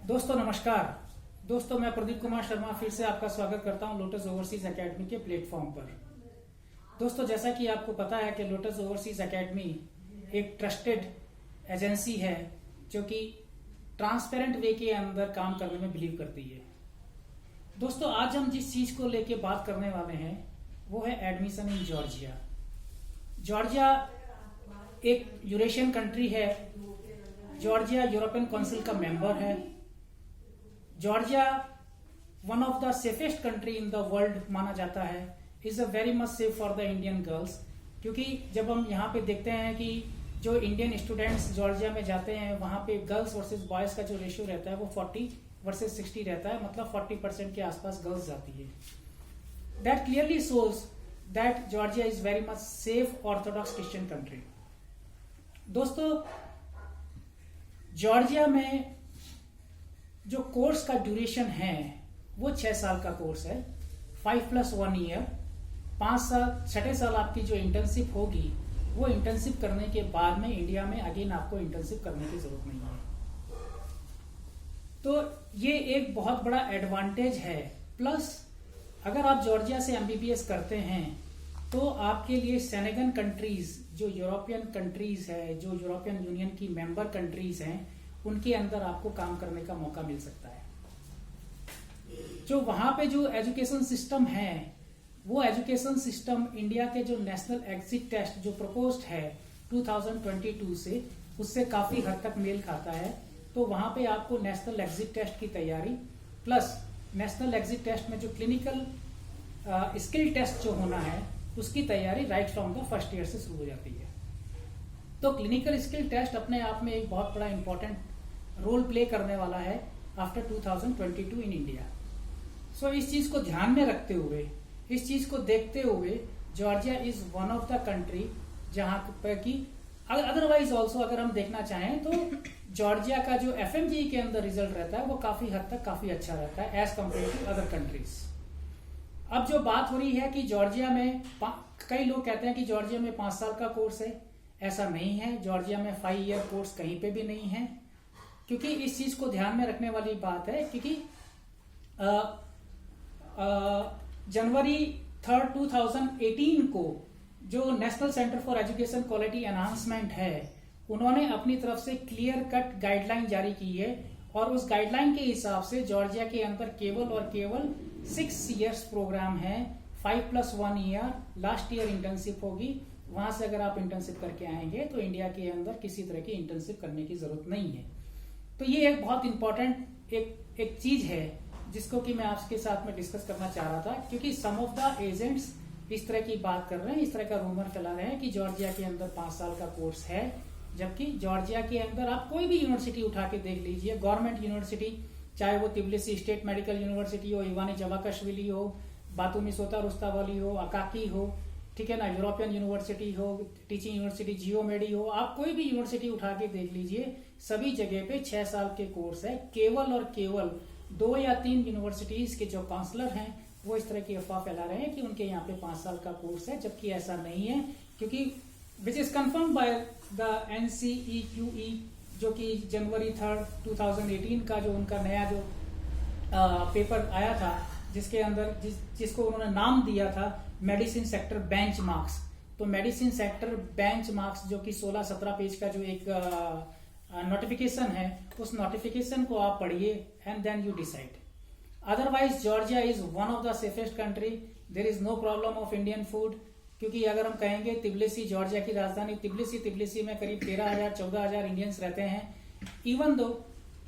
दोस्तों नमस्कार। दोस्तों मैं प्रदीप कुमार शर्मा फिर से आपका स्वागत करता हूं लोटस ओवरसीज एकेडमी के प्लेटफॉर्म पर। दोस्तों जैसा कि आपको पता है कि लोटस ओवरसीज एकेडमी एक ट्रस्टेड एजेंसी है जो कि ट्रांसपेरेंट वे के अंदर काम करने में बिलीव करती है। दोस्तों आज हम जिस चीज को लेके बात करने वाले हैं वो है एडमिशन इन जॉर्जिया। जॉर्जिया एक यूरेशियन कंट्री है। जॉर्जिया यूरोपियन काउंसिल का मेंबर है। Georgia one of the safest country in the world माना जाता है। Is a very much safe for the Indian girls, क्योंकि जब हम यहाँ पे देखते हैं कि जो इंडियन स्टूडेंट्स जॉर्जिया में जाते हैं वहां पे गर्ल्स वर्सेस बॉयज का जो रेशियो रहता है वो 40 वर्सेस 60 रहता है, मतलब 40% के आसपास गर्ल्स जाती है। That clearly shows that Georgia is very much safe Orthodox Christian country. दोस्तों जॉर्जिया में जो कोर्स का ड्यूरेशन है वो 6 साल का कोर्स है, 5+1 ईयर। 5 साल, छठे साल आपकी जो इंटर्नशिप होगी वो इंटर्नशिप करने के बाद में इंडिया में अगेन आपको इंटर्नशिप करने की जरूरत नहीं है। तो ये एक बहुत बड़ा एडवांटेज है। प्लस अगर आप जॉर्जिया से एमबीबीएस करते हैं तो आपके लिए सेनेगन कंट्रीज जो यूरोपियन कंट्रीज है, जो यूरोपियन यूनियन की मेंबर कंट्रीज हैं, उनके अंदर आपको काम करने का मौका मिल सकता है। जो वहां पे जो एजुकेशन सिस्टम है वो एजुकेशन सिस्टम इंडिया के जो नेशनल एग्जिट टेस्ट जो प्रपोज्ड है 2022 से, उससे काफी हद तक मेल खाता है। तो वहां पे आपको नेशनल एग्जिट टेस्ट की तैयारी प्लस नेशनल एग्जिट टेस्ट में जो क्लिनिकल स्किल टेस्ट जो होना है उसकी तैयारी right from the first year से शुरू हो जाती है। तो क्लिनिकल स्किल टेस्ट अपने आप में एक बहुत बड़ा इंपॉर्टेंट रोल प्ले करने वाला है आफ्टर 2022 इन इंडिया। सो इस चीज को ध्यान में रखते हुए, इस चीज को देखते हुए Georgia is one of the country जहां पर कि अदरवाइज ऑल्सो अगर हम देखना चाहें तो जॉर्जिया का जो एफएमजी के अंदर रिजल्ट रहता है वो काफी हद तक काफी अच्छा रहता है as compare to other countries. अब जो बात हो रही है कि जॉर्जिया में कई लोग कहते हैं कि जॉर्जिया में 5 साल का कोर्स है, ऐसा नहीं है। जॉर्जिया में 5 ईयर कोर्स कहीं पे भी नहीं है, क्योंकि इस चीज को ध्यान में रखने वाली बात है क्योंकि जनवरी 3, 2018 को जो national centre for education quality enhancement है उन्होंने अपनी तरफ से क्लियर कट गाइडलाइन जारी की है और उस गाइडलाइन के हिसाब से जॉर्जिया के अंदर केवल और केवल 6 इयर्स प्रोग्राम है। 5+1 ईयर लास्ट ईयर इंटर्नशिप होगी। वहां से अगर आप इंटर्नशिप करके आएंगे तो इंडिया के अंदर किसी तरह की इंटर्नशिप करने की जरूरत नहीं है। तो ये एक बहुत इंपॉर्टेंट एक चीज है जिसको कि मैं आपके साथ में डिस्कस करना चाह रहा था, क्योंकि सम ऑफ द एजेंट्स इस तरह की बात कर रहे हैं, इस तरह का रूमर फैला रहे हैं कि जॉर्जिया के अंदर 5 साल का कोर्स है, जबकि जॉर्जिया के अंदर आप कोई भी यूनिवर्सिटी उठा के देख लीजिए, गवर्नमेंट यूनिवर्सिटी, चाहे वो तिब्लिसी स्टेट मेडिकल यूनिवर्सिटी हो, इवानी जवाकशविली हो, बातूमी सोता रुस्तावाली हो, अकाकी हो, ठीक है ना, यूरोपियन यूनिवर्सिटी हो, टीचिंग यूनिवर्सिटी जियोमेडी हो, आप कोई भी यूनिवर्सिटी उठा के देख लीजिए, सभी जगह पे 6 साल के कोर्स है। केवल और केवल 2 या 3 यूनिवर्सिटीज के जो काउंसलर हैं वो इस तरह की अफवाह फैला रहे हैं कि उनके यहाँ पे 5 साल का कोर्स है, जबकि ऐसा नहीं है, क्योंकि which is confirm by the NCEQE जो कि जनवरी 3, 2018 का जो उनका नया जो पेपर आया था, जिसके अंदर जिसको उन्होंने नाम दिया था मेडिसिन सेक्टर बेंच मार्क्स। तो मेडिसिन सेक्टर बेंच मार्क्स जो कि 16-17 पेज का जो एक नोटिफिकेशन है, उस नोटिफिकेशन को आप पढ़िए and then you decide. Otherwise Georgia is one of the safest country. There is no problem of Indian food, क्योंकि अगर हम कहेंगे तिब्लिसी, जॉर्जिया की राजधानी तिब्लिसी में करीब 13,000-14,000 इंडियंस रहते हैं। इवन दो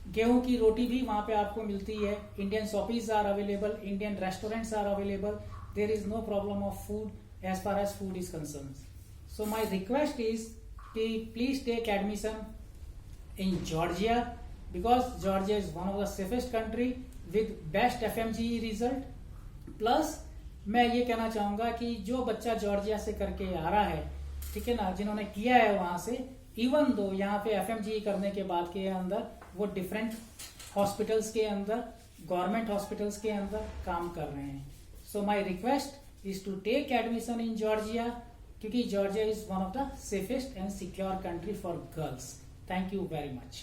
गेहूं की रोटी भी वहां पे आपको मिलती है, Indian shoppes are available, Indian restaurants are available, there is no problem of food as far as food is concern. So my request is कि please take admission in Georgia because Georgia is one of the safest country with best FMGE result. Plus मैं ये कहना चाहूंगा कि जो बच्चा Georgia से करके आ रहा है, ठीक है ना, जिन्होंने किया है वहां से, इवन दो यहाँ पे FMGE करने के बाद के अंदर वो डिफरेंट हॉस्पिटल्स के अंदर, गवर्नमेंट हॉस्पिटल्स के अंदर काम कर रहे हैं। So my request is to take admission in Georgia, क्योंकि Georgia is one of the safest and secure country for girls. Thank you very much.